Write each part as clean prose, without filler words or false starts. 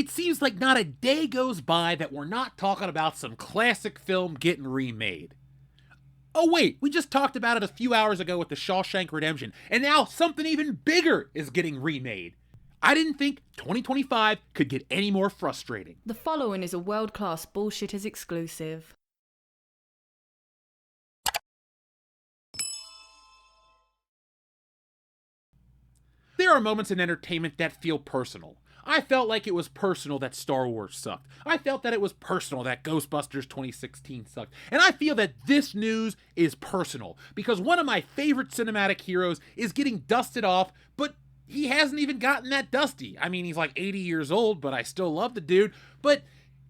It seems like not a day goes by that we're not talking about some classic film getting remade. Oh wait, we just talked about it a few hours ago with The Shawshank Redemption, and now something even bigger is getting remade. I didn't think 2025 could get any more frustrating. The following is a world-class Bullshitters exclusive. There are moments in entertainment that feel personal. I felt like it was personal that Star Wars sucked. I felt that it was personal that Ghostbusters 2016 sucked. And I feel that this news is personal because one of my favorite cinematic heroes is getting dusted off, but he hasn't even gotten that dusty. I mean, he's like 80 years old, but I still love the dude. But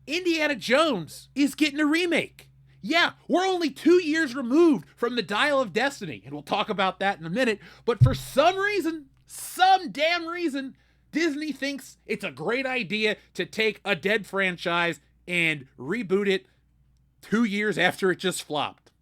Indiana Jones is getting a remake. Yeah, we're only 2 years removed from the Dial of Destiny, and we'll talk about that in a minute. But for some damn reason, Disney thinks it's a great idea to take a dead franchise and reboot it 2 years after it just flopped.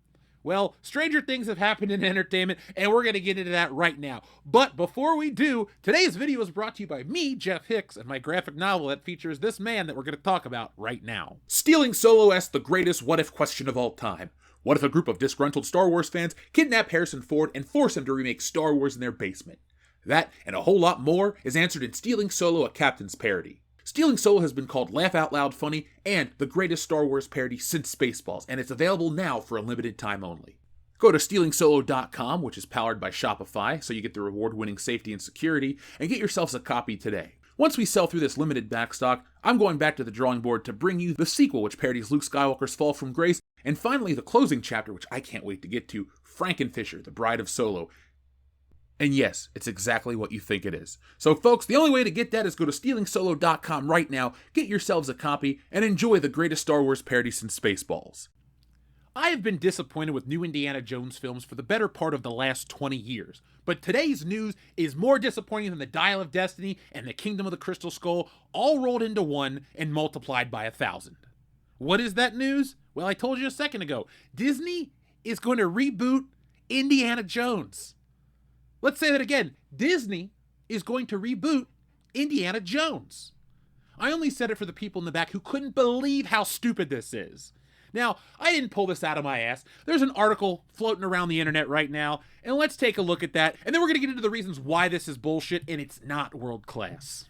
Well, stranger things have happened in entertainment, and we're going to get into that right now. But before we do, today's video is brought to you by me, Jeff Hicks, and my graphic novel that features this man that we're going to talk about right now. Stealing Solo asks the greatest what-if question of all time. What if a group of disgruntled Star Wars fans kidnap Harrison Ford and force him to remake Star Wars in their basement? That, and a whole lot more, is answered in Stealing Solo, a Captain's Parody. Stealing Solo has been called Laugh Out Loud Funny and the greatest Star Wars parody since Spaceballs, and it's available now for a limited time only. Go to stealingsolo.com, which is powered by Shopify, so you get the reward-winning safety and security, and get yourselves a copy today. Once we sell through this limited backstock, I'm going back to the drawing board to bring you the sequel, which parodies Luke Skywalker's fall from grace, and finally the closing chapter, which I can't wait to get to, Frankenfisher, the Bride of Solo. And yes, it's exactly what you think it is. So folks, the only way to get that is go to stealingsolo.com right now, get yourselves a copy, and enjoy the greatest Star Wars parody since Spaceballs. I have been disappointed with new Indiana Jones films for the better part of the last 20 years, but today's news is more disappointing than the Dial of Destiny and the Kingdom of the Crystal Skull all rolled into one and multiplied by 1,000. What is that news? Well, I told you a second ago. Disney is going to reboot Indiana Jones. Let's say that again. Disney is going to reboot Indiana Jones. I only said it for the people in the back who couldn't believe how stupid this is. Now, I didn't pull this out of my ass. There's an article floating around the internet right now, and let's take a look at that, and then we're going to get into the reasons why this is bullshit and it's not world class.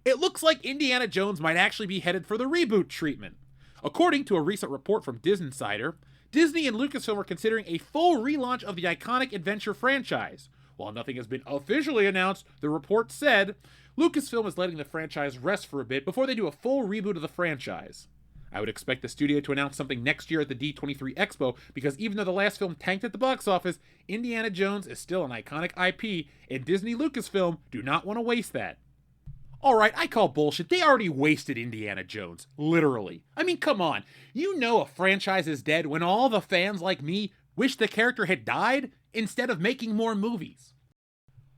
It looks like Indiana Jones might actually be headed for the reboot treatment. According to a recent report from DisInsider, Disney and Lucasfilm are considering a full relaunch of the iconic adventure franchise. While nothing has been officially announced, the report said, Lucasfilm is letting the franchise rest for a bit before they do a full reboot of the franchise. I would expect the studio to announce something next year at the D23 Expo because even though the last film tanked at the box office, Indiana Jones is still an iconic IP, and Disney Lucasfilm do not want to waste that. Alright, I call bullshit. They already wasted Indiana Jones. Literally. I mean, come on. You know a franchise is dead when all the fans like me wish the character had died instead of making more movies.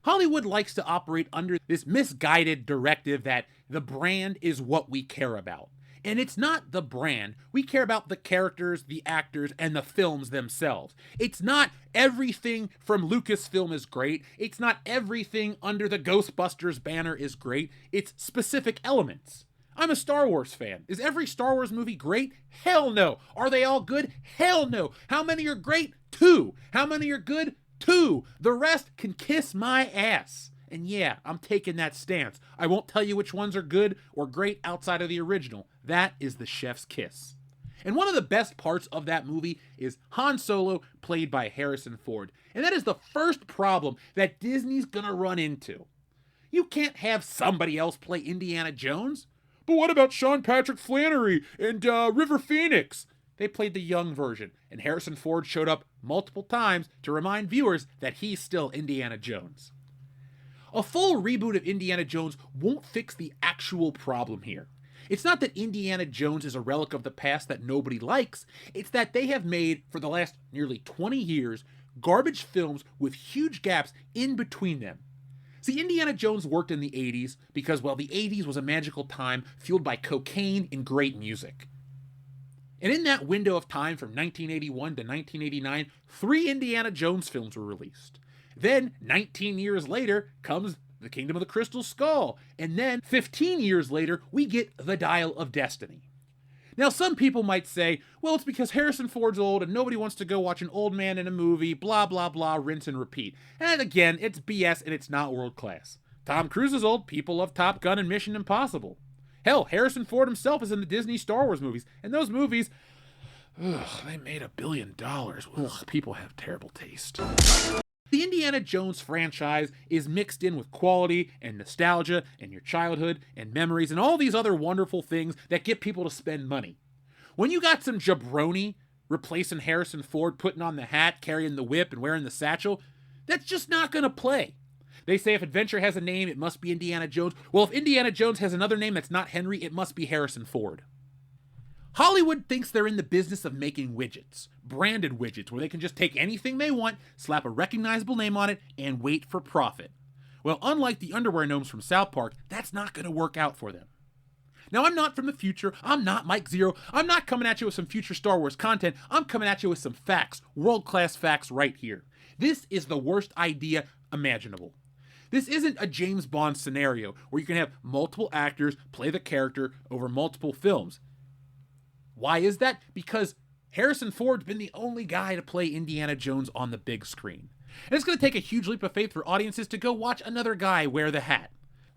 Hollywood likes to operate under this misguided directive that the brand is what we care about. And it's not the brand. We care about the characters, the actors, and the films themselves. It's not everything from Lucasfilm is great. It's not everything under the Ghostbusters banner is great. It's specific elements. I'm a Star Wars fan. Is every Star Wars movie great? Hell no. Are they all good? Hell no. How many are great? 2. How many are good? 2. The rest can kiss my ass. And yeah, I'm taking that stance. I won't tell you which ones are good or great outside of the original. That is the chef's kiss. And one of the best parts of that movie is Han Solo, played by Harrison Ford. And that is the first problem that Disney's gonna run into. You can't have somebody else play Indiana Jones. But what about Sean Patrick Flannery and River Phoenix? They played the young version, and Harrison Ford showed up multiple times to remind viewers that he's still Indiana Jones. A full reboot of Indiana Jones won't fix the actual problem here. It's not that Indiana Jones is a relic of the past that nobody likes, it's that they have made, for the last nearly 20 years, garbage films with huge gaps in between them. See, Indiana Jones worked in the 80s because, well, the 80s was a magical time fueled by cocaine and great music. And in that window of time from 1981 to 1989, 3 Indiana Jones films were released. Then, 19 years later, comes the Kingdom of the Crystal Skull, and then 15 years later, we get The Dial of Destiny. Now, some people might say, well, it's because Harrison Ford's old and nobody wants to go watch an old man in a movie, blah, blah, blah, rinse and repeat. And again, it's BS and it's not world class. Tom Cruise is old, people love Top Gun and Mission Impossible. Hell, Harrison Ford himself is in the Disney Star Wars movies, and those movies, they made $1 billion. People have terrible taste. The Indiana Jones franchise is mixed in with quality and nostalgia and your childhood and memories and all these other wonderful things that get people to spend money. When you got some jabroni replacing Harrison Ford, putting on the hat, carrying the whip, and wearing the satchel, that's just not going to play. They say if adventure has a name, it must be Indiana Jones. Well, if Indiana Jones has another name that's not Henry, it must be Harrison Ford. Hollywood thinks they're in the business of making widgets, branded widgets, where they can just take anything they want, slap a recognizable name on it, and wait for profit. Well, unlike the underwear gnomes from South Park, that's not going to work out for them. Now, I'm not from the future, I'm not Mike Zero, I'm not coming at you with some future Star Wars content, I'm coming at you with some facts, world-class facts right here. This is the worst idea imaginable. This isn't a James Bond scenario where you can have multiple actors play the character over multiple films. Why is that? Because Harrison Ford's been the only guy to play Indiana Jones on the big screen. And it's going to take a huge leap of faith for audiences to go watch another guy wear the hat.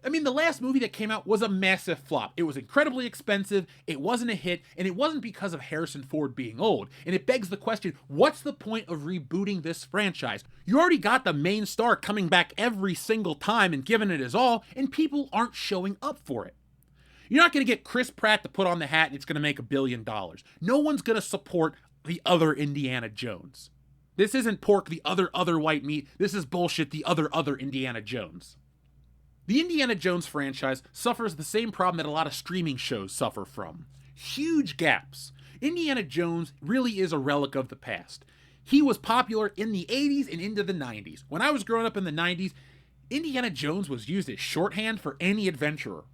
I mean, the last movie that came out was a massive flop. It was incredibly expensive, it wasn't a hit, and it wasn't because of Harrison Ford being old. And it begs the question, what's the point of rebooting this franchise? You already got the main star coming back every single time and giving it his all, and people aren't showing up for it. You're not going to get Chris Pratt to put on the hat and it's going to make $1 billion. No one's going to support the other Indiana Jones. This isn't pork, the other white meat. This is bullshit, the other Indiana Jones. The Indiana Jones franchise suffers the same problem that a lot of streaming shows suffer from. Huge gaps. Indiana Jones really is a relic of the past. He was popular in the 80s and into the 90s. When I was growing up in the 90s, Indiana Jones was used as shorthand for any adventurer.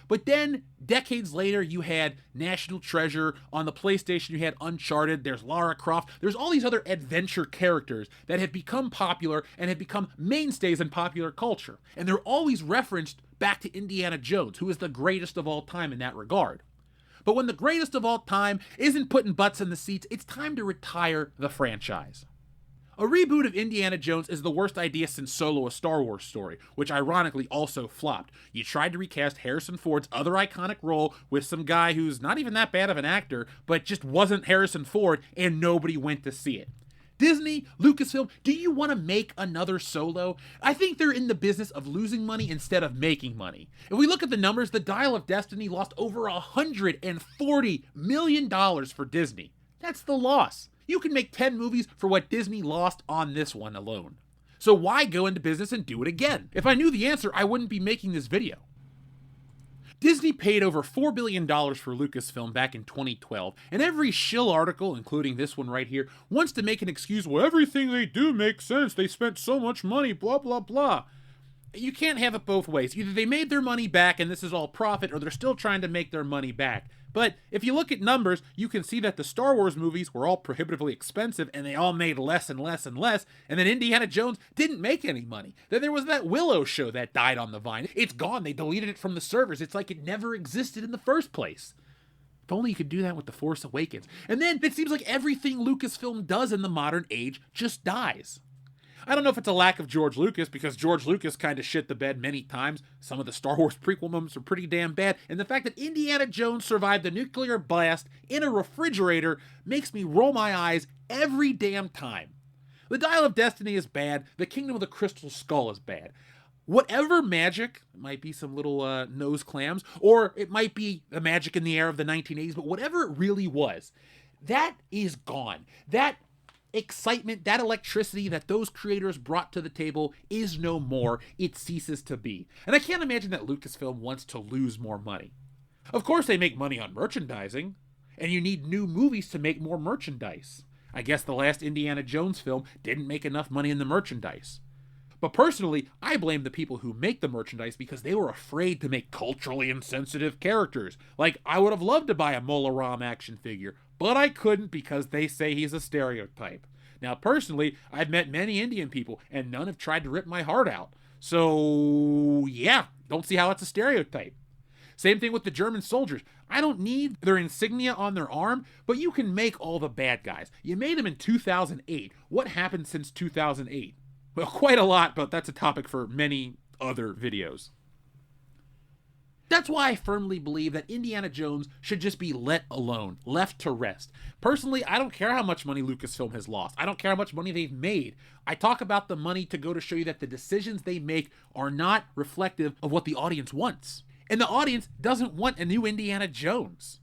But then, decades later, you had National Treasure. On the PlayStation, you had Uncharted. There's Lara Croft. There's all these other adventure characters that have become popular and have become mainstays in popular culture. And they're always referenced back to Indiana Jones, who is the greatest of all time in that regard. But when the greatest of all time isn't putting butts in the seats, it's time to retire the franchise. A reboot of Indiana Jones is the worst idea since Solo: A Star Wars Story, which ironically also flopped. You tried to recast Harrison Ford's other iconic role with some guy who's not even that bad of an actor, but just wasn't Harrison Ford, and nobody went to see it. Disney, Lucasfilm, do you want to make another Solo? I think they're in the business of losing money instead of making money. If we look at the numbers, The Dial of Destiny lost over $140 million for Disney. That's the loss. You can make 10 movies for what Disney lost on this one alone. So why go into business and do it again? If I knew the answer, I wouldn't be making this video. Disney paid over $4 billion for Lucasfilm back in 2012, and every shill article, including this one right here, wants to make an excuse, well, everything they do makes sense, they spent so much money, blah, blah, blah. You can't have it both ways. Either they made their money back and this is all profit, or they're still trying to make their money back. But if you look at numbers, you can see that the Star Wars movies were all prohibitively expensive and they all made less and less and less, and then Indiana Jones didn't make any money. Then there was that Willow show that died on the vine. It's gone. They deleted it from the servers. It's like it never existed in the first place. If only you could do that with The Force Awakens. And then it seems like everything Lucasfilm does in the modern age just dies. I don't know if it's a lack of George Lucas, because George Lucas kind of shit the bed many times. Some of the Star Wars prequel moments are pretty damn bad, and the fact that Indiana Jones survived the nuclear blast in a refrigerator makes me roll my eyes every damn time. The Dial of Destiny is bad, the Kingdom of the Crystal Skull is bad. Whatever magic, it might be some little nose clams, or it might be the magic in the air of the 1980s, but whatever it really was, that is gone. That excitement, that electricity that those creators brought to the table is no more. It ceases to be. And I can't imagine that Lucasfilm wants to lose more money. Of course they make money on merchandising, and you need new movies to make more merchandise. I guess the last Indiana Jones film didn't make enough money in the merchandise. But personally, I blame the people who make the merchandise because they were afraid to make culturally insensitive characters. Like, I would have loved to buy a Mola Ram action figure, but I couldn't because they say he's a stereotype. Now, personally, I've met many Indian people, and none have tried to rip my heart out. So, yeah, don't see how it's a stereotype. Same thing with the German soldiers. I don't need their insignia on their arm, but you can make all the bad guys. You made them in 2008. What happened since 2008? Well, quite a lot, but that's a topic for many other videos. That's why I firmly believe that Indiana Jones should just be let alone, left to rest. Personally, I don't care how much money Lucasfilm has lost. I don't care how much money they've made. I talk about the money to go to show you that the decisions they make are not reflective of what the audience wants. And the audience doesn't want a new Indiana Jones.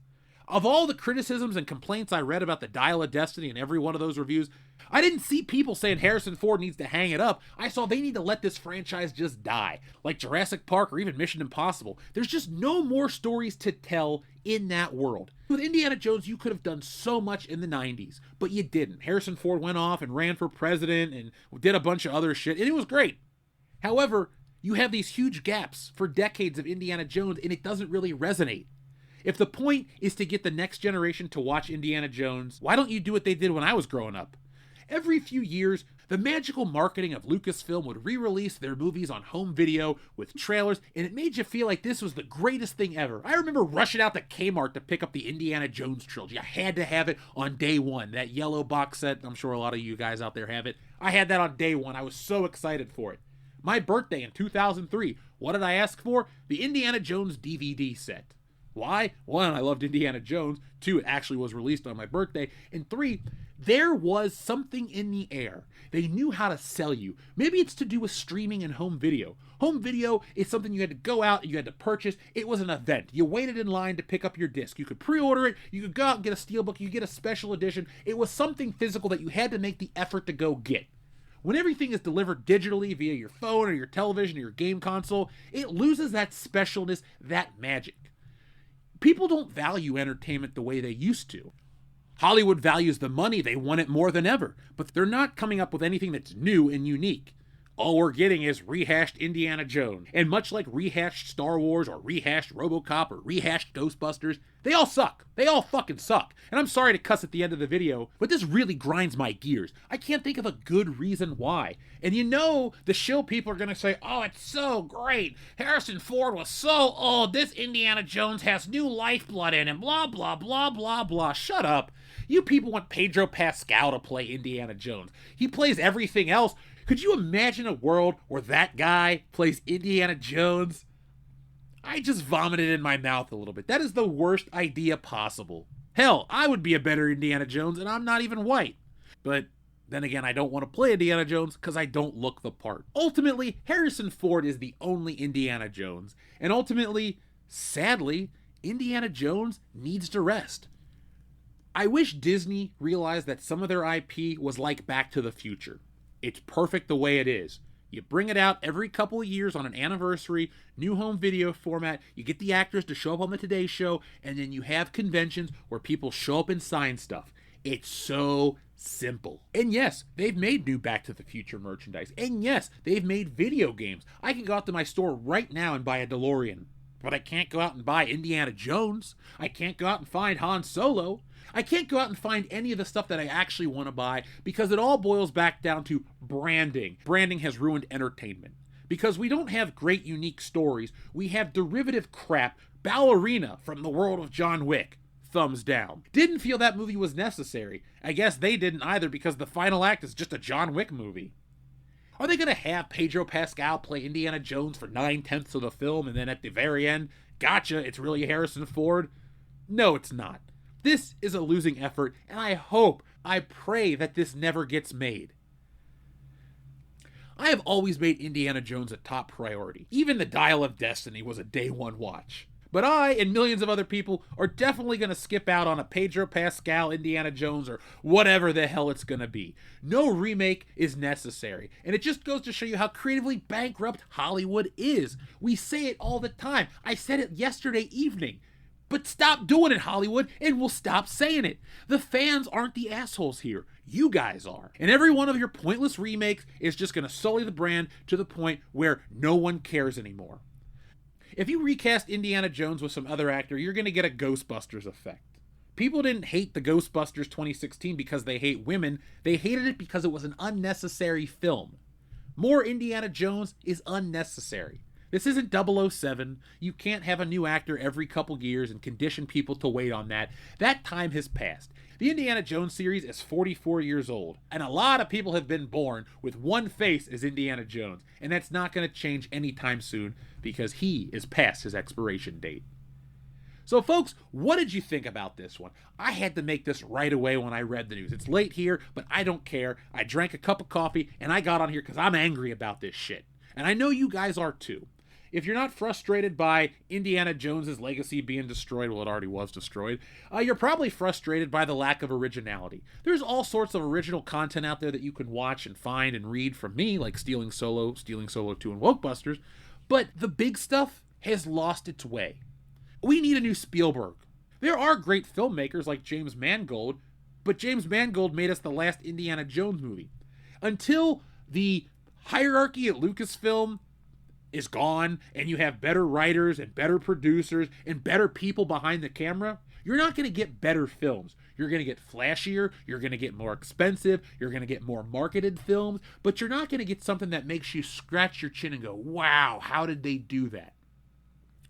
Of all the criticisms and complaints I read about the Dial of Destiny in every one of those reviews, I didn't see people saying Harrison Ford needs to hang it up. I saw they need to let this franchise just die, like Jurassic Park or even Mission Impossible. There's just no more stories to tell in that world. With Indiana Jones, you could have done so much in the 90s, but you didn't. Harrison Ford went off and ran for president and did a bunch of other shit, and it was great. However, you have these huge gaps for decades of Indiana Jones, and it doesn't really resonate. If the point is to get the next generation to watch Indiana Jones, why don't you do what they did when I was growing up? Every few years, the magical marketing of Lucasfilm would re-release their movies on home video with trailers, and it made you feel like this was the greatest thing ever. I remember rushing out to Kmart to pick up the Indiana Jones trilogy. I had to have it on day one. That yellow box set, I'm sure a lot of you guys out there have it. I had that on day one. I was so excited for it. My birthday in 2003, what did I ask for? The Indiana Jones DVD set. Why? One, I loved Indiana Jones. Two, it actually was released on my birthday. And three, there was something in the air. They knew how to sell you. Maybe it's to do with streaming and home video. Home video is something you had to go out and you had to purchase. It was an event. You waited in line to pick up your disc. You could pre-order it. You could go out and get a steelbook. You could get a special edition. It was something physical that you had to make the effort to go get. When everything is delivered digitally via your phone or your television or your game console, it loses that specialness, that magic. People don't value entertainment the way they used to. Hollywood values the money, they want it more than ever, but they're not coming up with anything that's new and unique. All we're getting is rehashed Indiana Jones, and much like rehashed Star Wars or rehashed RoboCop or rehashed Ghostbusters, they all suck. They all fucking suck. And I'm sorry to cuss at the end of the video, but this really grinds my gears. I can't think of a good reason why. And you know the shill people are gonna say, oh, it's so great. Harrison Ford was so old. This Indiana Jones has new lifeblood in him. Blah, blah, blah, blah, blah. Shut up. You people want Pedro Pascal to play Indiana Jones. He plays everything else. Could you imagine a world where that guy plays Indiana Jones? I just vomited in my mouth a little bit. That is the worst idea possible. Hell, I would be a better Indiana Jones, and I'm not even white. But then again, I don't want to play Indiana Jones because I don't look the part. Ultimately, Harrison Ford is the only Indiana Jones. And ultimately, sadly, Indiana Jones needs to rest. I wish Disney realized that some of their IP was like Back to the Future. It's perfect the way it is. You bring it out every couple of years on an anniversary, new home video format, you get the actors to show up on the Today Show, and then you have conventions where people show up and sign stuff. It's so simple. And yes, they've made new Back to the Future merchandise. And yes, they've made video games. I can go out to my store right now and buy a DeLorean. But I can't go out and buy Indiana Jones. I can't go out and find Han Solo. I can't go out and find any of the stuff that I actually want to buy because it all boils back down to branding. Branding has ruined entertainment. Because we don't have great unique stories, we have derivative crap. Ballerina from the world of John Wick. Thumbs down. Didn't feel that movie was necessary. I guess they didn't either because the final act is just a John Wick movie. Are they going to have Pedro Pascal play Indiana Jones for 9/10 of the film and then at the very end, gotcha, it's really Harrison Ford? No, it's not. This is a losing effort, and I pray that this never gets made. I have always made Indiana Jones a top priority. Even the Dial of Destiny was a day one watch. But I and millions of other people are definitely going to skip out on a Pedro Pascal Indiana Jones or whatever the hell it's going to be. No remake is necessary. And it just goes to show you how creatively bankrupt Hollywood is. We say it all the time. I said it yesterday evening. But stop doing it, Hollywood, and we'll stop saying it. The fans aren't the assholes here. You guys are. And every one of your pointless remakes is just going to sully the brand to the point where no one cares anymore. If you recast Indiana Jones with some other actor, you're going to get a Ghostbusters effect. People didn't hate the Ghostbusters 2016 because they hate women. They hated it because it was an unnecessary film. More Indiana Jones is unnecessary. This isn't 007. You can't have a new actor every couple years and condition people to wait on that. That time has passed. The Indiana Jones series is 44 years old, and a lot of people have been born with one face as Indiana Jones, and that's not going to change anytime soon because he is past his expiration date. So folks, what did you think about this one? I had to make this right away when I read the news. It's late here, but I don't care. I drank a cup of coffee, and I got on here because I'm angry about this shit. And I know you guys are too. If you're not frustrated by Indiana Jones's legacy being destroyed, well, it already was destroyed, you're probably frustrated by the lack of originality. There's all sorts of original content out there that you can watch and find and read from me, like Stealing Solo 2, and Wokebusters, but the big stuff has lost its way. We need a new Spielberg. There are great filmmakers like James Mangold, but James Mangold made us the last Indiana Jones movie. Until the hierarchy at Lucasfilm is gone and you have better writers and better producers and better people behind the camera, you're not going to get better films. You're going to get flashier, you're going to get more expensive, you're going to get more marketed films, but you're not going to get something that makes you scratch your chin and go, wow, how did they do that?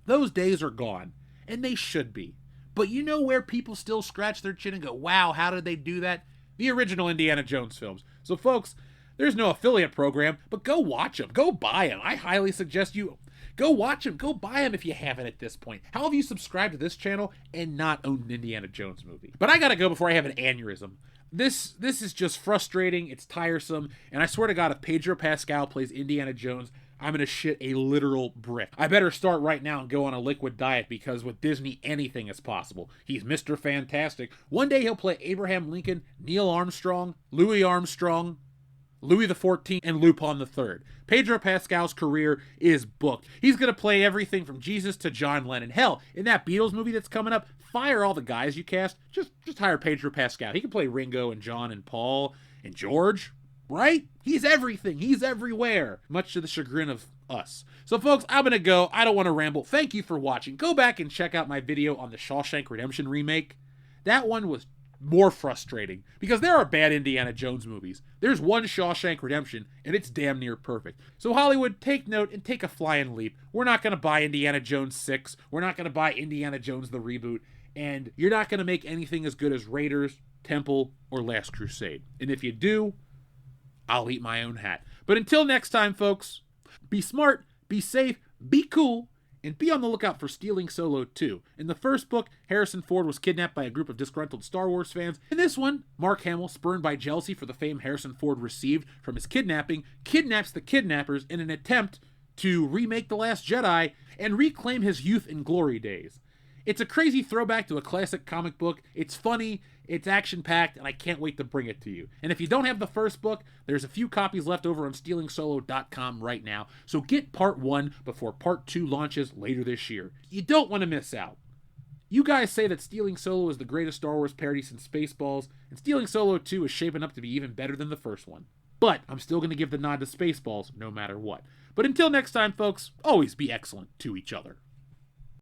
Those days are gone, and they should be. But you know where people still scratch their chin and go, wow, how did they do that? The original Indiana Jones films. So folks, there's no affiliate program, but go watch them. Go buy them. I highly suggest you go watch them. Go buy them if you haven't at this point. How have you subscribed to this channel and not owned an Indiana Jones movie? But I gotta go before I have an aneurysm. This is just frustrating. It's tiresome. And I swear to God, if Pedro Pascal plays Indiana Jones, I'm gonna shit a literal brick. I better start right now and go on a liquid diet because with Disney, anything is possible. He's Mr. Fantastic. One day he'll play Abraham Lincoln, Neil Armstrong, Louis Armstrong, Louis XIV, and Lupin III. Pedro Pascal's career is booked. He's going to play everything from Jesus to John Lennon. Hell, in that Beatles movie that's coming up, fire all the guys you cast. Just hire Pedro Pascal. He can play Ringo and John and Paul and George, right? He's everything. He's everywhere, much to the chagrin of us. So folks, I'm going to go. I don't want to ramble. Thank you for watching. Go back and check out my video on the Shawshank Redemption remake. That one was more frustrating because there are bad Indiana Jones movies. There's one Shawshank Redemption and it's damn near perfect. So Hollywood, take note and take a flying leap. We're not going to buy Indiana Jones 6. We're not going to buy Indiana Jones the reboot. And you're not going to make anything as good as Raiders, Temple, or Last Crusade. And if you do, I'll eat my own hat. But until next time, folks, be smart, be safe, be cool, and be on the lookout for Stealing Solo 2. In the first book, Harrison Ford was kidnapped by a group of disgruntled Star Wars fans. In this one, Mark Hamill, spurned by jealousy for the fame Harrison Ford received from his kidnapping, kidnaps the kidnappers in an attempt to remake The Last Jedi and reclaim his youth and glory days. It's a crazy throwback to a classic comic book. It's funny, it's action-packed, and I can't wait to bring it to you. And if you don't have the first book, there's a few copies left over on stealingsolo.com right now, so get part 1 before part 2 launches later this year. You don't want to miss out. You guys say that Stealing Solo is the greatest Star Wars parody since Spaceballs, and Stealing Solo 2 is shaping up to be even better than the first one. But I'm still going to give the nod to Spaceballs no matter what. But until next time, folks, always be excellent to each other.